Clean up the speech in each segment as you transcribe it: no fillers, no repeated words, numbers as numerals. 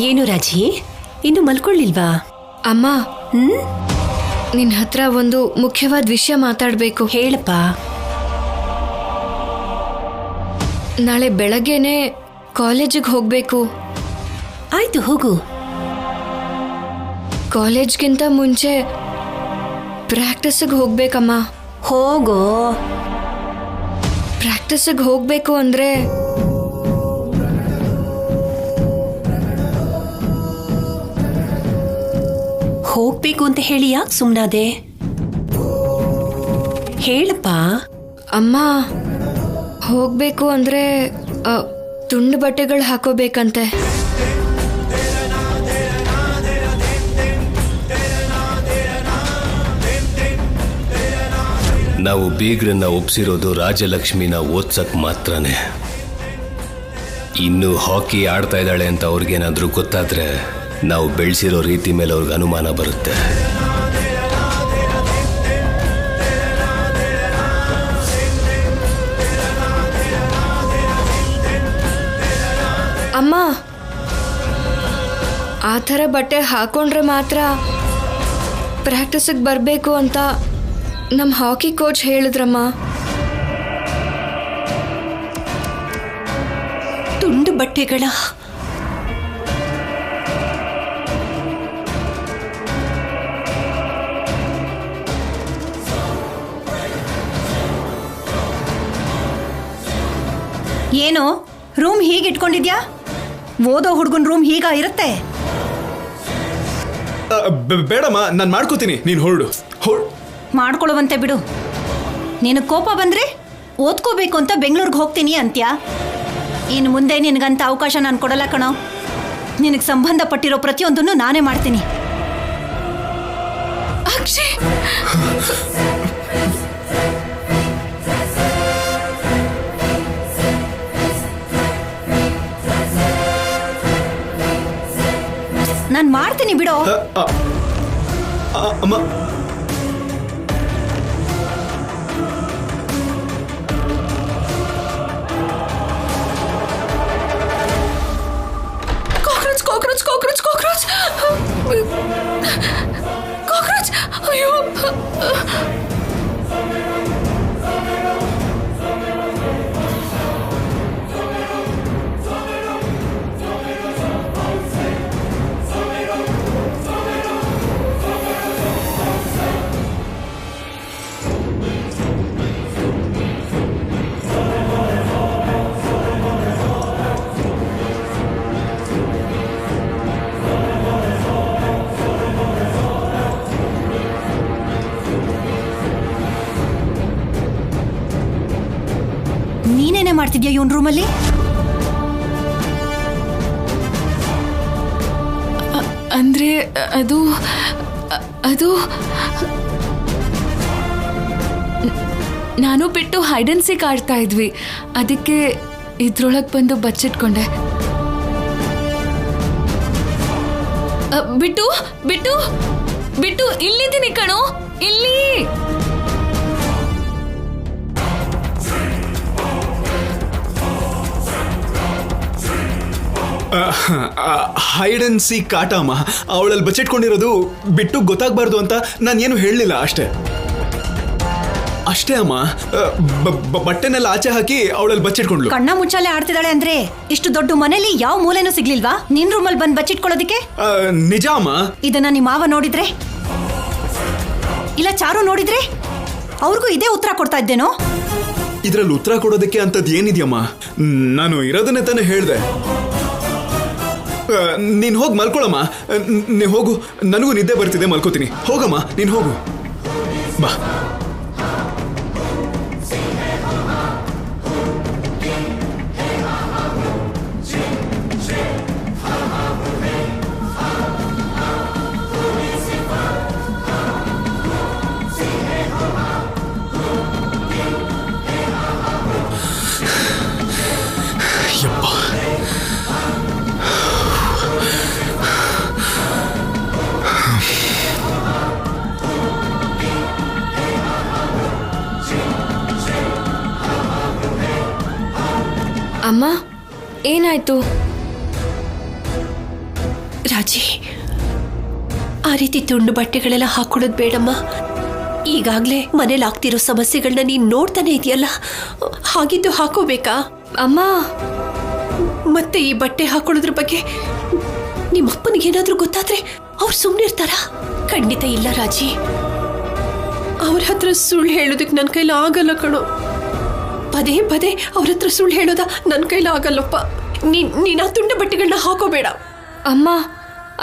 ಏನು ರಾಜಿ, ಇನ್ನು ಮಲ್ಕೊಳ್ಳಿಲ್ವಾ? ಅಮ್ಮ, ನಿನ್ನ ಹತ್ರ ಒಂದು ಮುಖ್ಯವಾದ ವಿಷಯ ಮಾತಾಡಬೇಕು. ಹೇಳಪ್ಪ. ನಾಳೆ ಬೆಳಗ್ಗೆನೆ ಕಾಲೇಜಿಗೆ ಹೋಗಬೇಕು. ಆಯ್ತು, ಹೋಗು. ಕಾಲೇಜ್ಗಿಂತ ಮುಂಚೆ ಪ್ರಾಕ್ಟೀಸಿಗೆ ಹೋಗ್ಬೇಕಮ್ಮ. ಹೋಗೋ. ಪ್ರಾಕ್ಟೀಸಿಗೆ ಹೋಗ್ಬೇಕು ಅಂದ್ರೆ ಹೋಗ್ಬೇಕು ಅಂತ ಹೇಳಿ ಯಾಕೆ ಸುಮ್ಮನಾದೆ? ಹೇಳಪ್ಪ. ಅಮ್ಮ, ಹೋಗ್ಬೇಕು ಅಂದ್ರೆ ತುಂಡು ಬಟ್ಟೆಗಳು ಹಾಕೋಬೇಕಂತೆ. ನಾವು ಬೀಗ್ರನ್ನ ಒಪ್ಸಿರೋದು ರಾಜಲಕ್ಷ್ಮಿನ ಓದ್ಸಕ್ ಮಾತ್ರನೇ. ಇನ್ನು ಹಾಕಿ ಆಡ್ತಾ ಇದ್ದಾಳೆ ಅಂತ ಅವ್ರಿಗೇನಾದ್ರೂ ಗೊತ್ತಾದ್ರೆ ನಾವು ಬೆಳೆಸಿರೋ ರೀತಿ ಮೇಲೆ ಅವ್ರಿಗೆ ಅನುಮಾನ ಬರುತ್ತೆ. ಅಮ್ಮ, ಆ ಥರ ಬಟ್ಟೆ ಹಾಕೊಂಡ್ರೆ ಮಾತ್ರ ಪ್ರಾಕ್ಟೀಸಿಗೆ ಬರಬೇಕು ಅಂತ ನಮ್ಮ ಹಾಕಿ ಕೋಚ್ ಹೇಳಿದ್ರಮ್ಮ. ತುಂಡು ಬಟ್ಟೆಗಳ ಏನು ರೂಮ್ ಹೀಗೆ ಇಟ್ಕೊಂಡಿದ್ಯಾ? ಓದೋ ಹುಡುಗನ ರೂಮ್ ಹೀಗ ಇರುತ್ತೆ? ಬೇಡಮ್ಮ, ನಾನು ಮಾಡ್ಕೋತೀನಿ, ನೀನು ಹೊರಡು. ಮಾಡ್ಕೊಳ್ಳುವಂತೆ ಬಿಡು. ನೀನು ಕೋಪ ಬಂದ್ರೆ ಓದ್ಕೋಬೇಕು ಅಂತ ಬೆಂಗಳೂರಿಗೆ ಹೋಗ್ತೀನಿ ಅಂತ್ಯಾ? ಇನ್ನು ಮುಂದೆ ನಿನಗಂತ ಅವಕಾಶ ನಾನು ಕೊಡಲ್ಲ ಕಣೋ. ನಿನಗೆ ಸಂಬಂಧಪಟ್ಟಿರೋ ಪ್ರತಿಯೊಂದನ್ನು ನಾನೇ ಮಾಡ್ತೀನಿ. ಅಕ್ಷಯ್, ನಾನು ಮಾಡ್ತೀನಿ ಬಿಡೋ. ಅಮ್ಮ, cockroach cockroach cockroach cockroach cockroach! ಅಯ್ಯೋ, ನೀನೇನೇ ಮಾಡ್ತಿದ್ಯಾ ಇವನ್ ರೂಮಲ್ಲಿ? ಅಂದ್ರೆ ಅದು ಅದು ನಾನು ಬಿಟ್ಟು ಹೈಡ್ ಅಂಡ್ ಸೀಕ್ ಆಡ್ತಾ ಇದ್ವಿ, ಅದಕ್ಕೆ ಇದ್ರೊಳಗೆ ಬಂದು ಬಚ್ಚಿಟ್ಕೊಂಡೆ. ಬಿಟ್ಟು ಬಿಟ್ಟು ಬಿಟ್ಟು ಇಲ್ಲಿದ್ದೀನಿ ಕಣೋ, ಇಲ್ಲಿ. ಹೈಡ್ ಅಂಡ್ ಸೀಕ್ ಕಾಟ ಅಮ್ಮ. ಅವಳಲ್ಲಿ ಬಚ್ಚಿಟ್ಕೊಂಡಿರೋದು ಬಿಟ್ಟು ಗೊತ್ತಾಗಬಾರ್ದು ಅಂತ ನಾನೇನು ಹೇಳಲಿಲ್ಲ, ಅಷ್ಟೇ ಅಷ್ಟೇ ಅಮ್ಮ. ಬಟ್ಟೆನೆಲ್ಲ ಆಚೆ ಹಾಕಿ ಅವಳಲ್ಲಿ ಬಚ್ಚಿಟ್ಕೊಂಡ್ಲು. ಕಣ್ಣ ಮುಚ್ಚಾಲೆ ಆಡ್ತಿದ್ದಾಳೆ ಅಂದ್ರೆ ಇಷ್ಟು ದೊಡ್ಡ ಮನೇಲಿ ಯಾವ ಮೂಲೆನೂ ಸಿಗ್ಲಿಲ್ವಾ ನಿನ್ ರೂಮಲ್ಲಿ ಬಂದು ಬಚ್ಚಿಟ್ಕೊಳ್ಳೋದಿಕ್ಕೆ? ನಿಜ ಅಮ್ಮ. ಇದನ್ನ ನಿಮ್ಮ ಮಾವ ನೋಡಿದ್ರೆ, ಇಲ್ಲ ಚಾರು ನೋಡಿದ್ರೆ ಅವ್ರಿಗೂ ಇದೇ ಉತ್ತರ ಕೊಡ್ತಾ ಇದ್ದೇನೋ? ಇದ್ರಲ್ಲಿ ಉತ್ತರ ಕೊಡೋದಕ್ಕೆ ಅಂತದ್ದು ಏನಿದೆಯಮ್ಮ? ನಾನು ಇರೋದನ್ನೇ ತಾನೇ ಹೇಳ್ದೆ. ನೀನು ಹೋಗಿ ಮಲ್ಕೊಳಮ್ಮ. ನೀ ಹೋಗು, ನನಗೂ ನಿದ್ದೆ ಬರ್ತಿದೆ, ಮಲ್ಕೋತೀನಿ. ಹೋಗಮ್ಮ, ನೀನು ಹೋಗು, ಬಾ. ಅಮ್ಮ, ಏನಾಯ್ತು? ರಾಜಿ, ಆ ರೀತಿ ತುಂಡು ಬಟ್ಟೆಗಳೆಲ್ಲ ಹಾಕೊಳ್ಳೋದು ಬೇಡಮ್ಮ. ಈಗಾಗಲೇ ಮನೇಲಿ ಆಗ್ತಿರೋ ಸಮಸ್ಯೆಗಳನ್ನ ನೀನು ನೋಡ್ತಾನೆ ಇದೆಯಲ್ಲ, ಹಾಗಿದ್ದು ಹಾಕೋಬೇಕಾ? ಅಮ್ಮ, ಮತ್ತೆ ಈ ಬಟ್ಟೆ ಹಾಕೊಳ್ಳೋದ್ರ ಬಗ್ಗೆ ನಿಮ್ಮಪ್ಪನಿಗೇನಾದ್ರೂ ಗೊತ್ತಾದ್ರೆ ಅವ್ರು ಸುಮ್ಮನೆ ಇರ್ತಾರಾ? ಖಂಡಿತ ಇಲ್ಲ ರಾಜಿ. ಅವ್ರ ಹತ್ರ ಸುಳ್ಳು ಹೇಳೋದಕ್ಕೆ ನನ್ನ ಕೈಲಿ ಆಗಲ್ಲ ಕಣೋ. ಪದೇ ಪದೇ ಅವ್ರ ಹತ್ರ ಸುಳ್ಳು ಹೇಳೋದ ನನ್ನ ಕೈಲಿ ಆಗಲ್ಲಪ್ಪ. ನೀನು ಆ ತುಂಡು ಬಟ್ಟೆಗಳನ್ನ ಹಾಕೋಬೇಡ. ಅಮ್ಮ,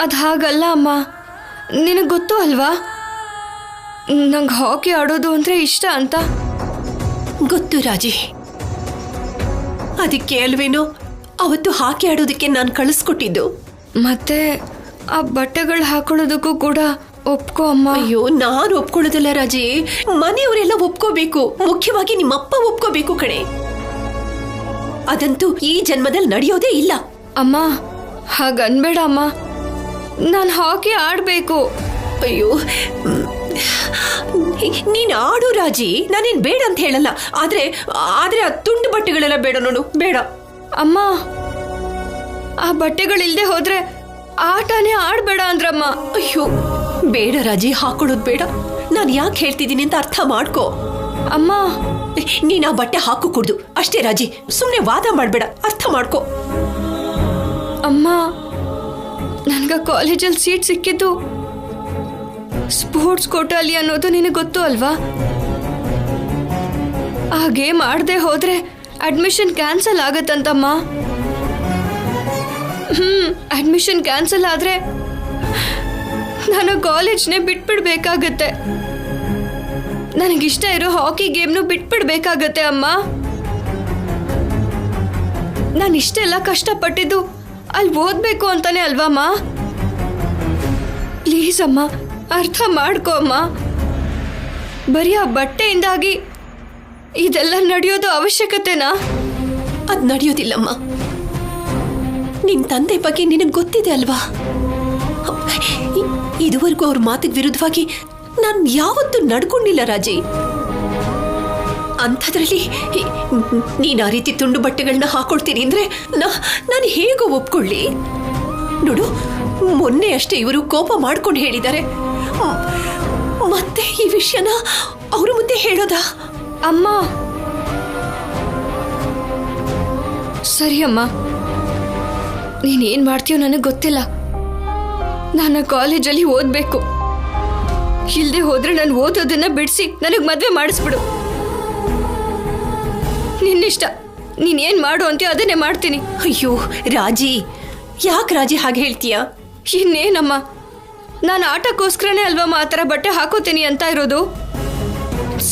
ಅದು ಹಾಗಲ್ಲ ಅಮ್ಮ. ನಿನಗೆ ಗೊತ್ತು ಅಲ್ವಾ, ನಂಗೆ ಹಾಕಿ ಆಡೋದು ಅಂದರೆ ಇಷ್ಟ ಅಂತ. ಗೊತ್ತು ರಾಜಿ. ಅದಕ್ಕೆ ಅಲ್ವೇನೋ ಅವತ್ತು ಹಾಕಿ ಆಡೋದಕ್ಕೆ ನಾನು ಕಳಿಸ್ಕೊಟ್ಟಿದ್ದು. ಮತ್ತೆ ಆ ಬಟ್ಟೆಗಳು ಹಾಕೊಳ್ಳೋದಕ್ಕೂ ಕೂಡ ಒಪ್ಕೋ ಅಮ್ಮ. ಅಯ್ಯೋ, ನಾನು ಒಪ್ಕೊಳ್ಳೋದಿಲ್ಲ ರಾಜಿ. ಮನೆಯವರೆಲ್ಲ ಒಪ್ಕೋಬೇಕು. ಮುಖ್ಯವಾಗಿ ನಿಮ್ಮಪ್ಪ ಒಪ್ಕೋಬೇಕು ಕಣೆ. ಅದಂತೂ ಈ ಜನ್ಮದಲ್ಲಿ ನಡೆಯೋದೇ ಇಲ್ಲ. ಅಮ್ಮ, ಹಾಗನ್ಬೇಡ ಅಮ್ಮ. ನಾನು ಹಾಕಿ ಆಡಬೇಕು. ಅಯ್ಯೋ, ನೀನು ಆಡು ರಾಜಿ, ನಾನೇನು ಬೇಡ ಅಂತ ಹೇಳಲ್ಲ. ಆದ್ರೆ ಆ ತುಂಡು ಬಟ್ಟೆಗಳೆಲ್ಲ ಬೇಡ ನೋಡು, ಬೇಡ. ಅಮ್ಮ, ಆ ಬಟ್ಟೆಗಳಿಲ್ದೆ ಹೋದ್ರೆ ಆಟನೇ ಆಡ್ಬೇಡ ಅಂದ್ರಮ್ಮ. ಅಯ್ಯೋ ಬೇಡ ರಾಜಿ, ಹಾಕೊಳ್ಳೋದು ಬೇಡ. ನಾನು ಯಾಕೆ ಹೇಳ್ತಿದ್ದೀನಿ ಅಂತ ಅರ್ಥ ಮಾಡ್ಕೋ. ಅಮ್ಮ, ನೀನು ಆ ಬಟ್ಟೆ ಹಾಕು ಕುಡ್ದು ಅಷ್ಟೇ ರಾಜಿ. ಸುಮ್ಮನೆ ವಾದ ಮಾಡಬೇಡ, ಅರ್ಥ ಮಾಡ್ಕೋ. ಅಮ್ಮ, ನನಗೆ ಕಾಲೇಜಲ್ಲಿ ಸೀಟ್ ಸಿಕ್ಕಿದ್ದು ಸ್ಪೋರ್ಟ್ಸ್ ಕೋಟಾಲಿ ಅನ್ನೋದು ನಿನಗೆ ಗೊತ್ತು ಅಲ್ವಾ? ಆ ಗೇಮ್ ಆಡದೆ ಹೋದ್ರೆ ಅಡ್ಮಿಷನ್ ಕ್ಯಾನ್ಸಲ್ ಆಗತ್ತಂತಮ್ಮ. ಅಡ್ಮಿಷನ್ ಕ್ಯಾನ್ಸಲ್ ಆದ್ರೆ ನಾನು ಕಾಲೇಜ್ನೇ ಬಿಟ್ಬಿಡ್ಬೇಕಾಗತ್ತೆ. ನನಗಿಷ್ಟ ಇರೋ ಹಾಕಿ ಗೇಮ್ನು ಬಿಟ್ಬಿಡ್ಬೇಕಾಗತ್ತೆ ಅಮ್ಮ. ನಾನು ಇಷ್ಟೆಲ್ಲ ಕಷ್ಟಪಟ್ಟಿದ್ದು ಅಲ್ಲಿ ಓದ್ಬೇಕು ಅಂತಾನೆ ಅಲ್ವಮ್ಮ? ಪ್ಲೀಸ್ ಅಮ್ಮ, ಅರ್ಥ ಮಾಡ್ಕೋ ಅಮ್ಮ. ಬರೀ ಆ ಬಟ್ಟೆಯಿಂದಾಗಿ ಇದೆಲ್ಲ ನಡೆಯೋದು ಅವಶ್ಯಕತೆನಾ? ಅದು ನಡೆಯೋದಿಲ್ಲಮ್ಮ. ನಿನ್ ತಂದೆ ಬಗ್ಗೆ ನಿನಗೆ ಗೊತ್ತಿದೆ ಅಲ್ವಾ? ಇದುವರೆಗೂ ಅವ್ರ ಮಾತಿಗೆ ವಿರುದ್ಧವಾಗಿ ನಾನು ಯಾವತ್ತೂ ನಡ್ಕೊಂಡಿಲ್ಲ ರಾಜಿ. ಅಂಥದ್ರಲ್ಲಿ ನೀನು ಆ ರೀತಿ ತುಂಡು ಬಟ್ಟೆಗಳನ್ನ ಹಾಕೊಳ್ತೀನಿ ಅಂದ್ರೆ ನಾನು ಹೇಗೋ ಒಪ್ಕೊಳ್ಳಿ? ನೋಡು, ಮೊನ್ನೆ ಅಷ್ಟೇ ಇವರು ಕೋಪ ಮಾಡ್ಕೊಂಡು ಹೇಳಿದ್ದಾರೆ. ಮತ್ತೆ ಈ ವಿಷಯನ ಅವ್ರ ಮುಂದೆ ಹೇಳೋದಾ? ಅಮ್ಮ, ಸರಿ ಅಮ್ಮ, ನೀನೇನ್ ಮಾಡ್ತೀಯೋ ನನಗೆ ಗೊತ್ತಿಲ್ಲ. ನಾನು ಕಾಲೇಜಲ್ಲಿ ಓದ್ಬೇಕು. ಇಲ್ಲದೆ ಹೋದ್ರೆ ನಾನು ಓದೋದನ್ನ ಬಿಡಿಸಿ ನನಗೆ ಮದುವೆ ಮಾಡಿಸ್ಬಿಡು. ನಿನ್ನಿಷ್ಟ, ನೀನೇನ್ ಮಾಡು ಅಂತೀಯೋ ಅದನ್ನೇ ಮಾಡ್ತೀನಿ. ಅಯ್ಯೋ ರಾಜಿ, ಯಾಕೆ ರಾಜಿ ಹಾಗೆ ಹೇಳ್ತೀಯಾ? ಇನ್ನೇನಮ್ಮ, ನಾನು ಆಟಕ್ಕೋಸ್ಕರನೇ ಅಲ್ವಮ್ಮ ಆ ಥರ ಬಟ್ಟೆ ಹಾಕೋತೀನಿ ಅಂತ ಇರೋದು.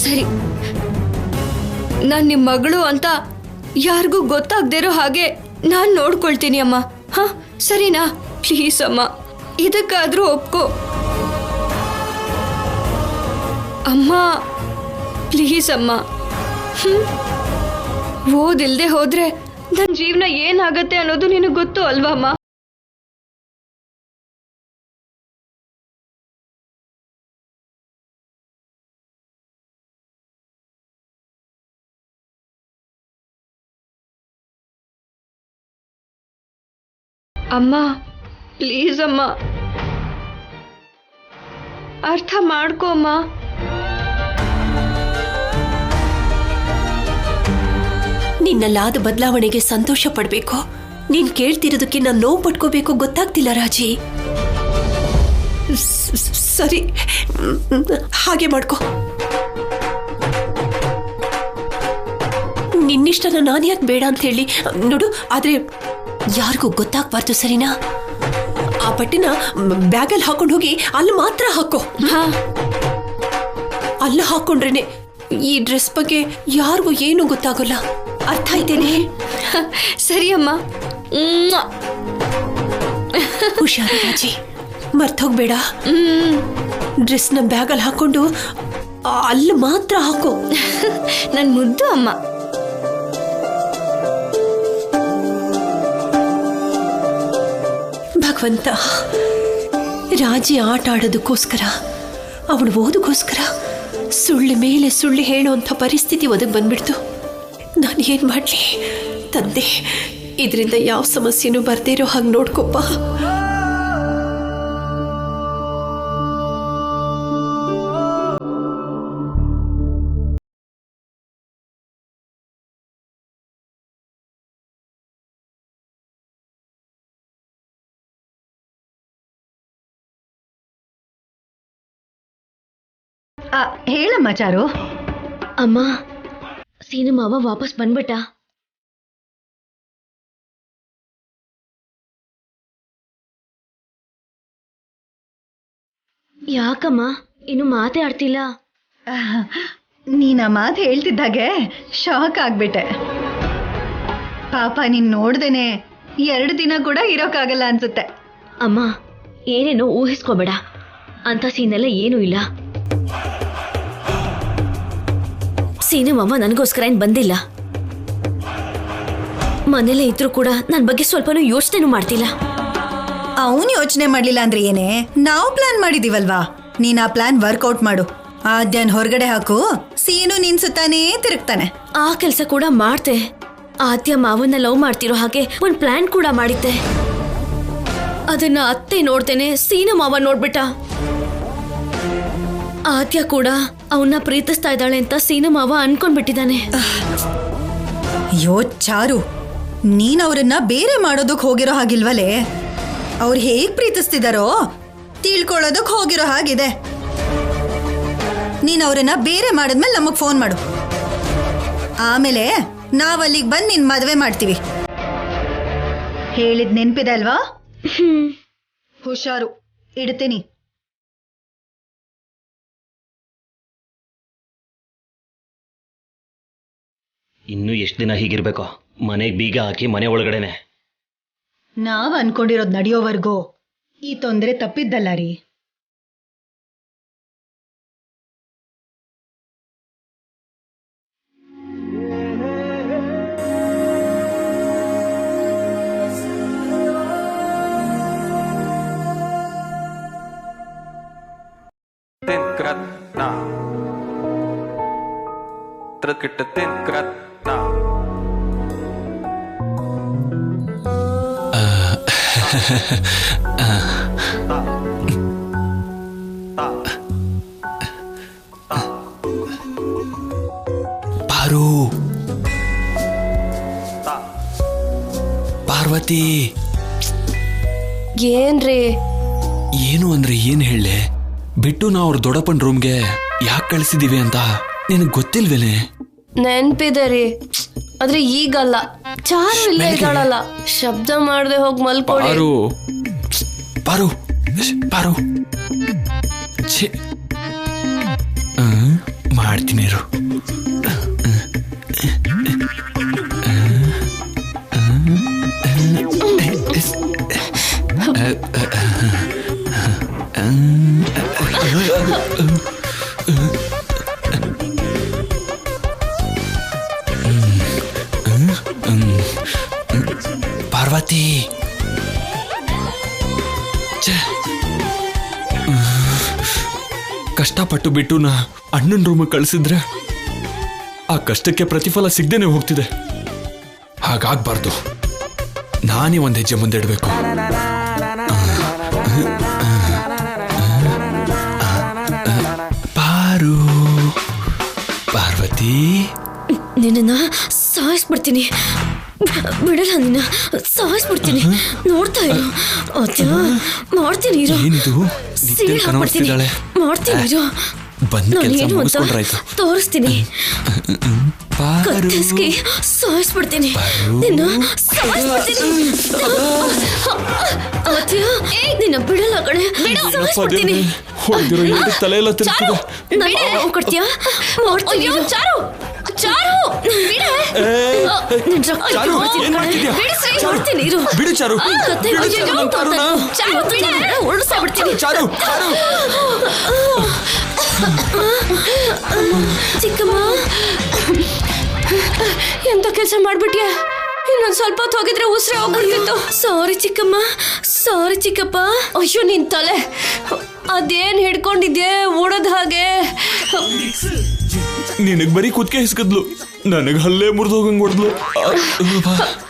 ಸರಿ, ನಾನು ನಿಮ್ಮ ಮಗಳು ಅಂತ ಯಾರಿಗೂ ಗೊತ್ತಾಗದೇ ಇರೋ ಹಾಗೆ ನಾನು ನೋಡ್ಕೊಳ್ತೀನಿ ಅಮ್ಮ. ಹಾ, ಸರಿನಾ? ಪ್ಲೀಸ್ ಅಮ್ಮ, ಇದಕ್ಕಾದ್ರೂ ಒಪ್ಕೋ ಅಮ್ಮ. ಪ್ಲೀಸ್ ಅಮ್ಮ. ಓದಿಲ್ದೆ ಹೋದ್ರೆ ನನ್ನ ಜೀವನ ಏನಾಗತ್ತೆ ಅನ್ನೋದು ನಿನಗೆ ಗೊತ್ತು ಅಲ್ವಾ ಅಮ್ಮ? ಅಮ್ಮ, ಪ್ಲೀಸ್ ಅಮ್ಮ, ಅರ್ಥ ಮಾಡ್ಕೋ ಅಮ್ಮ. ನಿನ್ನಲ್ಲಾದ ಬದಲಾವಣೆಗೆ ಸಂತೋಷ ಪಡ್ಬೇಕು, ನೀನ್ ಕೇಳ್ತಿರೋದಕ್ಕೆ ನಾನು ನೋವು ಪಟ್ಕೋಬೇಕು ಗೊತ್ತಾಗ್ತಿಲ್ಲ ರಾಜಿ. ಸರಿ, ಹಾಗೆ ಮಾಡ್ಕೋ. ನಿನ್ನಿಷ್ಟನ ನಾನು ಯಾಕೆ ಬೇಡ ಅಂತ ಹೇಳಿ ನೋಡು. ಆದ್ರೆ ಯಾರಿಗೂ ಗೊತ್ತಾಗ್ಬಾರ್ದು, ಸರಿನಾ? ಆ ಬಟ್ಟೆನ ಬ್ಯಾಗಲ್ಲಿ ಹಾಕೊಂಡು ಹೋಗಿ ಅಲ್ಲಿ ಮಾತ್ರ ಹಾಕೋ. ಅಲ್ಲ ಹಾಕೊಂಡ್ರೇನೆ ಈ ಡ್ರೆಸ್ ಬಗ್ಗೆ ಯಾರಿಗೂ ಏನು ಗೊತ್ತಾಗೋಲ್ಲ. ಅರ್ಥ ಆಯ್ತೇನೆ? ಸರಿ ಅಮ್ಮ. ಹುಷಾರು ರಾಜಿ, ಮರ್ತೋಗ್ಬೇಡ. ಡ್ರೆಸ್ನ ಬ್ಯಾಗಲ್ಲಿ ಹಾಕೊಂಡು ಅಲ್ಲಿ ಮಾತ್ರ ಹಾಕೋ. ನನ್ ಮುದ್ದು ಅಮ್ಮ. ಭಗವಂತ, ರಾಜಿ ಆಟ ಆಡೋದಕ್ಕೋಸ್ಕರ, ಅವಳು ಓದೋಕ್ಕೋಸ್ಕರ ಸುಳ್ಳು ಮೇಲೆ ಸುಳ್ಳು ಹೇಳುವಂಥ ಪರಿಸ್ಥಿತಿ ಒದಗಿ ಬಂದ್ಬಿಡ್ತು. ನಾನು ಏನು ಮಾಡಲಿ ತಂದೆ? ಇದರಿಂದ ಯಾವ ಸಮಸ್ಯೆನೂ ಬರ್ದೇ ಇರೋ ಹಾಗೆ ನೋಡ್ಕೊಪ್ಪ. ಹೇಳಮ್ಮ ಚಾರು. ಅಮ್ಮ, ಸೀನು ಮಾವ ವಾಪಸ್ ಬಂದ್ಬಿಟ್ಟ. ಯಾಕಮ್ಮ ಇನ್ನು ಮಾತೇ ಆಡ್ತಿಲ್ಲ? ನೀನ್ ಆ ಮಾತು ಹೇಳ್ತಿದ್ದಾಗೆ ಶಾಕ್ ಆಗ್ಬಿಟ್ಟೆ. ಪಾಪ ನೀನ್ ನೋಡ್ದೇನೆ 2 ದಿನ ಕೂಡ ಇರೋಕ್ಕಾಗಲ್ಲ ಅನ್ಸುತ್ತೆ. ಅಮ್ಮ, ಏನೇನೋ ಊಹಿಸ್ಕೋಬೇಡ, ಅಂತ ಸೀನೆಲ್ಲ ಏನೂ ಇಲ್ಲ. ಸೀನು ಮಾವ ನನಗೋಸ್ಕರ ಏನ್ ಬಂದಿಲ್ಲ. ಮನೇಲೇ ಇದ್ರೂ ಕೂಡ ನನ್ನ ಬಗ್ಗೆ ಸ್ವಲ್ಪನೂ ಯೋಚನೆನೂ ಮಾಡ್ತಿಲ್ಲ. ಅವನು ಯೋಚನೆ ಮಾಡ್ಲಿಲ್ಲ ಅಂದ್ರೆ ಏನೇ, ನಾವು ಪ್ಲಾನ್ ಮಾಡಿದೀವಲ್ವಾ. ನೀನ್ ಆ ಪ್ಲಾನ್ ವರ್ಕೌಟ್ ಮಾಡು. ಆದ್ಯಾನ್ ಹೊರಗಡೆ ಹಾಕು, ಸೀನು ನಿನ್ ಸುತ್ತಾನೇ ತಿರುಗ್ತಾನೆ. ಆ ಕೆಲಸ ಕೂಡ ಮಾಡ್ತೆ. ಆದ್ಯ ಮಾವನ್ನ ಲವ್ ಮಾಡ್ತಿರೋ ಹಾಗೆ ಒಂದ್ ಪ್ಲಾನ್ ಕೂಡ ಮಾಡಿದ್ದೆ. ಅದನ್ನ ಅತ್ತೆ ನೋಡ್ತೇನೆ ಸೀನು ಮಾವ ನೋಡ್ಬಿಟ್ಟ. ಆದ್ಯ ಕೂಡ ಅವನ್ನ ಪ್ರೀತಿಸ್ತಾ ಇದ್ದಾಳೆ ಅಂತ ಸೀನು ಮಾವ ಅನ್ಕೊಂಡ್ಬಿಟ್ಟಿದ್ದಾನೆ. ಅಯ್ಯೋ ಚಾರು, ನೀನ್ ಅವ್ರನ್ನ ಬೇರೆ ಮಾಡೋದಕ್ ಹೋಗಿರೋ ಹಾಗಿಲ್ವಲೇ. ಅವ್ರು ಹೇಗ್ ಪ್ರೀತಿಸ್ತಿದಾರೋ ತಿಳ್ಕೊಳ್ಳೋದಕ್ ಹೋಗಿರೋ ಹಾಗಿದೆ. ನೀನ್ ಅವ್ರನ್ನ ಬೇರೆ ಮಾಡಿದ್ಮೇಲೆ ನಮಗ್ ಫೋನ್ ಮಾಡು. ಆಮೇಲೆ ನಾವಲ್ಲಿಗೆ ಬಂದು ನಿನ್ ಮದ್ವೆ ಮಾಡ್ತೀವಿ. ಹೇಳಿದ್ ನೆನ್ಪಿದೆ ಅಲ್ವಾ? ಹುಷಾರು, ಇಡ್ತೀನಿ. ಇನ್ನು ಎಷ್ಟು ದಿನ ಹೀಗಿರ್ಬೇಕೋ? ಮನೆಗೆ ಬೀಗ ಹಾಕಿ ಮನೆ ಒಳಗಡೆನೆ. ನಾವ್ ಅನ್ಕೊಂಡಿರೋದ್ ನಡೆಯೋವರೆಗೂ ಈ ತೊಂದರೆ ತಪ್ಪಿದ್ದಲ್ಲ ರೀ. ಪಾರು, ಪಾರ್ವತಿ. ಏನ್ರಿ? ಏನು ಅಂದ್ರೆ ಏನ್ ಹೇಳೆ? ಬಿಟ್ಟು ನಾವು ಅವ್ರ ದೊಡ್ಡಪ್ಪನ ರೂಮ್ಗೆ ಯಾಕೆ ಕಳಿಸಿದೀವಿ ಅಂತ ನಿನಗೆ ಗೊತ್ತಿಲ್ವೇನೆ? ನೆನ್ಪಿದೆ ರೀ, ಆದ್ರೆ ಈಗಲ್ಲ. ಚಾರು ಇಲ್ಲೇ ಇದ್ದಾಳಲ್ಲ, ಶಬ್ದ ಮಾಡದೆ ಹೋಗಿ ಮಲ್ಕೊಳ್ಳಿ. ಪಾರು, ಪಾರು, ಪಾರು. ಮಾಡ್ತೀನಿ ಇರು. ಪಾರ್ವತಿ, ಕಷ್ಟಪಟ್ಟು ಬಿಟ್ಟು ನಾ ಅಣ್ಣನ ರೂಮಿಗೆ ಕಳಿಸಿದ್ರೆ ಆ ಕಷ್ಟಕ್ಕೆ ಪ್ರತಿಫಲ ಸಿಗ್ದೇನೆ ಹೋಗ್ತಿದೆ. ಹಾಗಾಗ್ಬಾರ್ದು. ನಾನೇ ಒಂದ್ ಹೆಜ್ಜೆ ಮುಂದೆ ಇಡಬೇಕು. ಪಾರು, ಪಾರ್ವತಿ, ನಿನ್ನ ಸಾಯಿಸ್ಬಿಡ್ತೀನಿ. ಬಿಡಲ್ಲ, ನಿನ್ನ ಸಾಯಿಸ್ಬಿಡ್ತೀನಿ. ನೋಡ್ತಾ ಇರು. ಮಾಡ್ತೀನಿ ಇರು. ಏನಿದು? ಮಾಡ್ತೀನಿ ಇರು. ನಾನೇನು ಅಂತ ತೋರಿಸ್ತೀನಿ. ಕತ್ತಿಸ್ಕಿ ಸಾಯಿಸ್ಬಿಡ್ತೀನಿ. ನಿನ್ನ ಸಾಯಿಸ್ಬಿಡ್ತೀನಿ. ನಿನ್ನ ಬಿಡಲ್ಲ ಕಣೆ. ಸಾಯಿಸ್ಬಿಡ್ತೀನಿ. ತಲೆ ಎಲ್ಲ ತಿರುಗ್ತಿದೆ. ನಾನು ಕೊಡ್ತೀಯಾ? ಮಾಡ್ತೀನಿ. ಚಾರು, ಚಾರು, ಮಾಡ್ತೀನಿ ಇರು. ಬಿಡು ಚಾರು. ಉಳಿಸ್ಬಿಡ್ತೀನಿ. ಚಿಕ್ಕಮ್ಮ, ಎಂತ ಕೆಲಸ ಮಾಡ್ಬಿಟ್ಯಾ? ಇನ್ನೊಂದ್ ಸ್ವಲ್ಪ ಹೊತ್ತು ಹೋಗಿದ್ರೆ ಉಸಿರೇ ಹೋಗ್ಬಿಡ್ತಿತ್ತು. ಸಾರಿ ಚಿಕ್ಕಮ್ಮ, ಸಾರಿ ಚಿಕ್ಕಪ್ಪ. ಅಯ್ಯೋ ನಿನ್ ತಲೆ ಅದೇನ್ ಹಿಡ್ಕೊಂಡಿದ್ಯೆ ಓಡೋದ್ ಹಾಗೆ? ನಿನಗ್ ಬರೀ ಕುತ್ಕೆ ಹಿಸ್ಕದ್ಲು, ನನಗ್ ಹಲ್ಲೇ ಮುರಿದು ಹೋಗಂಗ್ ಹೊಡ್ದ್ಲು.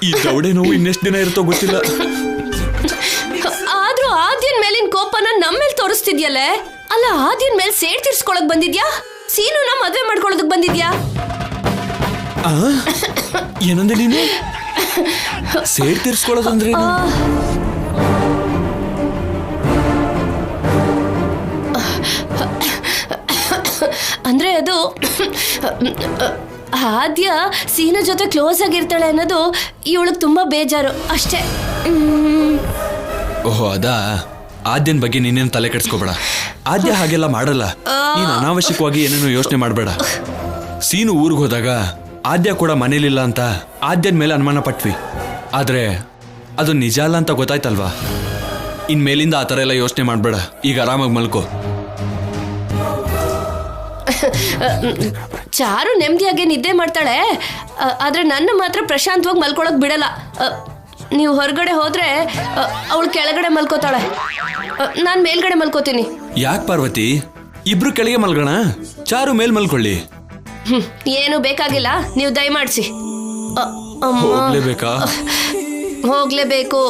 ಈ ದೌಡೆ ನೋವು ಇನ್ನೆಷ್ಟು ದಿನ ಇರುತ್ತೋ ಗೊತ್ತಿಲ್ಲ. ಆದ್ರೂ ಆದ್ಯನ್ ಮೇಲಿನ ಕೋಪನ ನಮ್ಮೇಲ್ ತೋರಿಸ್ತಿದ್ಯಲ್ಲೇ. ಅಲ್ಲ, ಆದ್ಯನ್ ಮೇಲ್ ಸೇಡ್ ತೀರ್ಸ್ಕೊಳಕ್ ಬಂದಿದ್ಯಾ? ಸೀನುನ ಮದ್ವೆ ಮಾಡ್ಕೊಳ್ಳೋದಕ್ ಬಂದಿದ್ಯಾ? ಏನಂದೆ ನೀನು? ಸೇಡ್ ತೀರ್ಸ್ಕೊಳ್ಳೋದಂದ್ರೆ ಅದು ಆದ್ಯ ಸೀನಾ ಜೊತೆ ಕ್ಲೋಸ್ ಆಗಿರ್ತಾಳೆ ಅನ್ನೋದು ಇವಳಿಗೆ ತುಂಬಾ ಬೇಜಾರು ಅಷ್ಟೇ. ಓಹೋ ಅದಾ, ಆದ್ಯನ ಬಗ್ಗೆ ನೀನೇನು ತಲೆ ಕೆಡಿಸ್ಕೋಬೇಡ. ಆದ್ಯ ಹಾಗೆಲ್ಲ ಮಾಡಲ್ಲ. ನೀನು ಅನಾವಶ್ಯಕವಾಗಿ ಏನೇನೋ ಯೋಚನೆ ಮಾಡಬೇಡ. ಸೀನು ಊರಿಗೆ ಹೋದಾಗ ಆದ್ಯ ಕೂಡ ಮನೇಲಿಲ್ಲ ಅಂತ ಆದ್ಯನ ಮೇಲೆ ಅನುಮಾನ ಪಟ್ವಿ. ಆದ್ರೆ ಅದು ನಿಜ ಅಲ್ಲ ಅಂತ ಗೊತ್ತಾಯ್ತಲ್ವಾ. ಇನ್ಮೇಲಿಂದ ಆ ಥರ ಎಲ್ಲ ಯೋಚನೆ ಮಾಡಬೇಡ. ಈಗ ಆರಾಮಾಗಿ ಮಲ್ಕೋ. ಚಾರು ನೆಮ್ಮದಿಯಾಗಿ ನಿದ್ದೆ ಮಾಡ್ತಾಳೆ, ಆದ್ರೆ ನನ್ನ ಮಾತ್ರ ಪ್ರಶಾಂತವಾಗಿ ಮಲ್ಕೊಳಕ್ ಬಿಡಲ್ಲ. ನೀವು ಹೊರಗಡೆ ಹೋದ್ರೆ ಅವಳು ಕೆಳಗಡೆ ಮಲ್ಕೋತಾಳೆ, ನಾನು ಮೇಲ್ಗಡೆ ಮಲ್ಕೋತೀನಿ. ಯಾಕೆ ಪಾರ್ವತಿ, ಇಬ್ರು ಕೆಳಗೆ ಮಲ್ಗೋಣ, ಚಾರು ಮೇಲ್ ಮಲ್ಕೊಳ್ಳಿ. ಏನು ಬೇಕಾಗಿಲ್ಲ, ನೀವು ದಯಮಾಡಿಸಿ. ಹೋಗ್ಲೇಬೇಕಾ? ಹೋಗ್ಲೇಬೇಕು.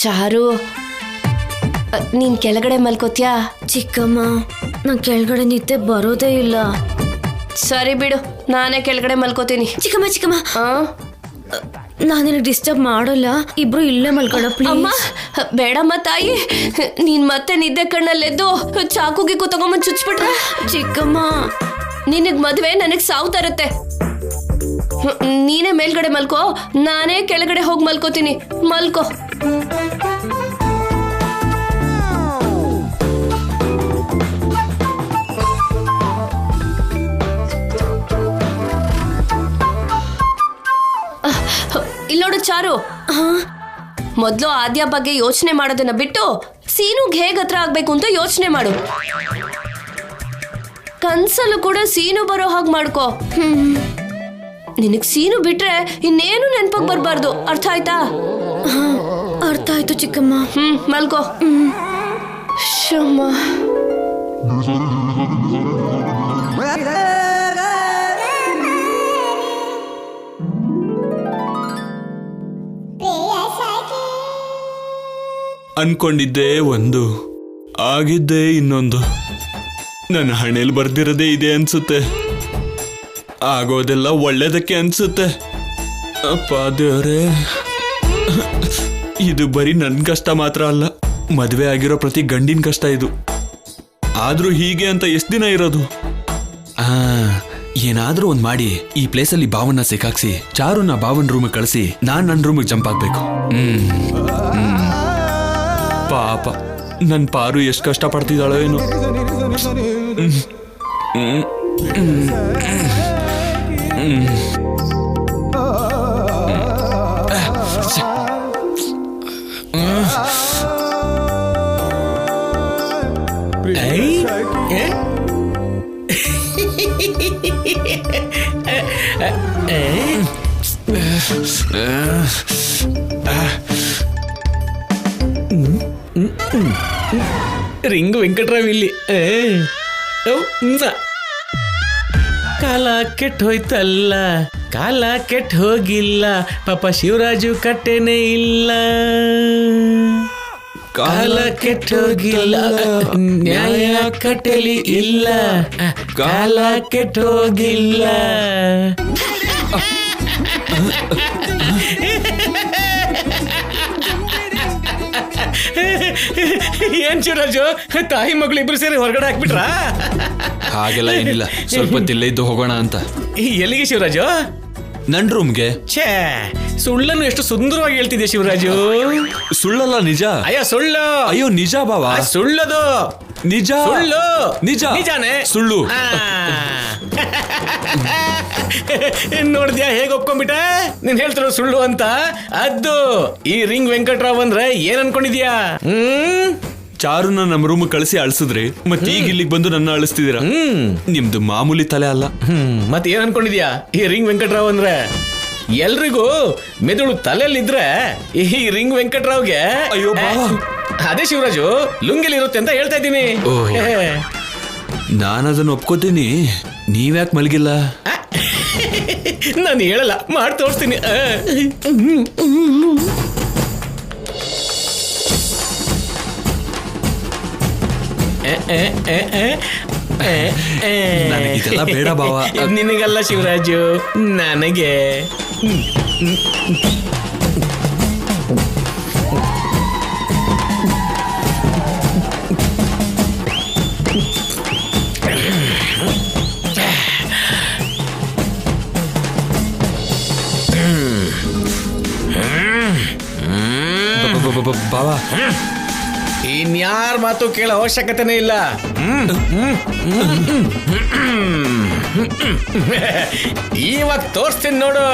ಚಾರು, ನೀನ್ ಕೆಳಗಡೆ ಮಲ್ಕೋತ್ಯಾ? ಚಿಕ್ಕಮ್ಮ, ನಾ ಕೆಳಗಡೆ ನಿದ್ದೆ ಬರೋದೇ ಇಲ್ಲ. ಸರಿ ಬಿಡು, ನಾನೇ ಕೆಳಗಡೆ ಮಲ್ಕೋತೀನಿ. ಚಿಕ್ಕಮ್ಮ ಚಿಕ್ಕಮ್ಮ, ನಾನು ನಿನಗೆ ಡಿಸ್ಟರ್ಬ್ ಮಾಡೋಲ್ಲ, ಇಬ್ರು ಇಲ್ಲೇ ಮಲ್ಕೊಳ್ಳೋ ಅಮ್ಮ. ಪ್ಲೀಸ್. ಬೇಡಮ್ಮ ತಾಯಿ, ನೀನ್ ಮತ್ತೆ ನಿದ್ದೆ ಕಣ್ಣಲ್ಲೆದ್ದು ಚಾಕುಗಿ ತಗೊಂಬಂದು ಚುಚ್ಬಿಟ್ರೆ ಚಿಕ್ಕಮ್ಮ, ನಿನಗ್ ಮದ್ವೆ ನನಗ್ ಸಾವು ತರುತ್ತೆ. ನೀನೇ ಮೇಲ್ಗಡೆ ಮಲ್ಕೋ, ನಾನೇ ಕೆಳಗಡೆ ಹೋಗಿ ಮಲ್ಕೋತೀನಿ. ಮಲ್ಕೋ. ಇಲ್ಲೋಡು ಚಾರು, ಮೊದ್ಲು ಆದ್ಯ ಬಗ್ಗೆ ಯೋಚನೆ ಮಾಡೋದನ್ನ ಬಿಟ್ಟು ಸೀನುಗ್ ಹೇಗ್ ಹತ್ರ ಆಗ್ಬೇಕು ಅಂತ ಯೋಚನೆ ಮಾಡು. ಕನ್ಸಲ್ಲೂ ಕೂಡ ಸೀನು ಬರೋ ಹಾಗೆ ಮಾಡ್ಕೋ. ನಿನಗ್ ಸೀನು ಬಿಟ್ರೆ ಇನ್ನೇನು ನೆನ್ಪಕ್ ಬರ್ಬಾರ್ದು, ಅರ್ಥ ಆಯ್ತಾ? ಅರ್ಥ ಆಯ್ತು ಚಿಕ್ಕಮ್ಮ. ಮಲ್ಕೋ. ಶಮ್ಮ. ಅನ್ಕೊಂಡಿದ್ದೆ ಒಂದು, ಆಗಿದ್ದೆ ಇನ್ನೊಂದು. ನನ್ನ ಹಣೆಯಲ್ಲಿ ಬರ್ದಿರೋದೇ ಇದೆ ಅನ್ಸುತ್ತೆ. ಆಗೋದೆಲ್ಲ ಒಳ್ಳೇದಕ್ಕೆ ಅನ್ಸುತ್ತೆ. ಅಪ್ಪ ದೇವರೇ, ಇದು ಬರೀ ನನ್ನ ಕಷ್ಟ ಮಾತ್ರ ಅಲ್ಲ, ಮದುವೆ ಆಗಿರೋ ಪ್ರತಿ ಗಂಡಿನ ಕಷ್ಟ ಇದು. ಆದ್ರೂ ಹೀಗೆ ಅಂತ ಎಷ್ಟು ದಿನ ಇರೋದು? ಏನಾದ್ರೂ ಒಂದ್ ಮಾಡಿ ಈ ಪ್ಲೇಸಲ್ಲಿ ಬಾವನ್ನ ಸಿಕ್ಕಾಕ್ಸಿ ಚಾರುನ ಬಾವನ್ ರೂಮ್ ಕಳಿಸಿ ನಾನ್ ನನ್ನ ರೂಮಿಗೆ ಜಂಪ್ ಆಗ್ಬೇಕು. ಪಾಪ ನನ್ ಪಾರು ಎಷ್ಟು ಕಷ್ಟ ಪಡ್ತಿದ್ದಾಳೋ ಏನೋ. ರಿಂಗ್ ವೆಂಕಟರಾವ್ ಇಲ್ಲಿ. ಕಾಲ ಕೆಟ್ಟ ಹೋಯ್ತಲ್ಲ, ಕಾಲ ಕೆಟ್ಟ ಹೋಗಿಲ್ಲ, ಪಾಪ ಶಿವರಾಜು ಕಟ್ಟೆನೇ ಇಲ್ಲ. ಕಾಲ ಕೆಟ್ಟ ಹೋಗಿಲ್ಲ, ನ್ಯಾಯ ಕಟ್ಟೆಲಿ ಇಲ್ಲ, ಕಾಲ ಕೆಟ್ಟ ಹೋಗಿಲ್ಲ. ಏನ್ ಶಿವರಾಜು, ತಾಯಿ ಮಗಳು ಇಬ್ರು ಸೇರಿ ಹೊರಗಡೆ ಹಾಕ್ಬಿಟ್ರಾ? ಹಾಗೆಲ್ಲ ಏನಿಲ್ಲ, ಸ್ವಲ್ಪ ಹೊತ್ತಿಲ್ಲೇ ಇದ್ದು ಹೋಗೋಣ ಅಂತ. ಎಲ್ಲಿಗೆ ಶಿವರಾಜು? ನನ್ ರೂಮ್ಗೆ. ಛೇ, ಸುಳ್ಳನ್ನು ಎಷ್ಟು ಸುಂದರವಾಗಿ ಹೇಳ್ತಿದ್ಯಾ ಶಿವರಾಜು. ಸುಳ್ಳಲ್ಲ, ನಿಜ. ಅಯ್ಯೋ ಸುಳ್ಳು. ಅಯ್ಯೋ ನಿಜ ಬಾವ. ಸುಳ್ಳದು ನಿಜ. ಸುಳ್ಳು ನಿಜ. ನಿಜಾನೇ ಸುಳ್ಳು. ನೋಡಿದ್ಯಾ ಹೇಗೆ ಒಪ್ಕೊಂಡ್ಬಿಟ್ಟೆ? ನೀನ್ ಹೇಳ್ತಿರೋ ಸುಳ್ಳು ಅಂತ. ಅದು ಈ ರಿಂಗ್ ವೆಂಕಟರಾವ್ ಅಂದ್ರೆ ಏನ್ ಅನ್ಕೊಂಡಿದ್ಯಾ? ಚಾರುನ ನಮ್ಮ ರೂಮ್ ಕಳಿಸಿ ಅಳಿಸಿದ್ರಿ, ಮತ್ತೆ ಈಗ ಇಲ್ಲಿಗೆ ಬಂದು ನನ್ನ ಅಳಿಸ್ತಿದ್ದೀರಾ. ನಿಮ್ದು ಮಾಮೂಲಿ ತಲೆ ಅಲ್ಲ. ಮತ್ತೆ ಏನ್ ಅನ್ಕೊಂಡಿದ್ಯಾ? ಈ ರಿಂಗ್ ವೆಂಕಟರಾವ್ ಅಂದ್ರೆ ಎಲ್ರಿಗೂ ಮೆದುಳು ತಲೆಯಲ್ಲಿದ್ರೆ ಈ ರಿಂಗ್ ವೆಂಕಟರಾವ್ಗೆ ಅಯ್ಯೋ ಬಾವ. ಅದೇ ಶಿವರಾಜು ಲುಂಗಿಲಿ ಇರುತ್ತೆ ಅಂತ ಹೇಳ್ತಾ ಇದ್ದೀನಿ. ನಾನದನ್ನು ಒಪ್ಕೋತೀನಿ, ನೀವ್ಯಾಕೆ ಮಲಗಿಲ್ಲ? ನಾನು ಹೇಳಲ್ಲ, ಮಾಡಿ ತೋರಿಸ್ತೀನಿ. ನನಗಿದೆಲ್ಲ ಬೇಡ ಬಾವ. ನಿನಗಲ್ಲ ಶಿವರಾಜು, ನನಗೆ. ಬಾವಾ ಇನ್ಯಾರ ಮಾತು ಕೇಳೋ ಅವಶ್ಯಕತೆನೇ ಇಲ್ಲ. ಇವಾಗ ತೋರಿಸ್ತೀನಿ ನೋಡು.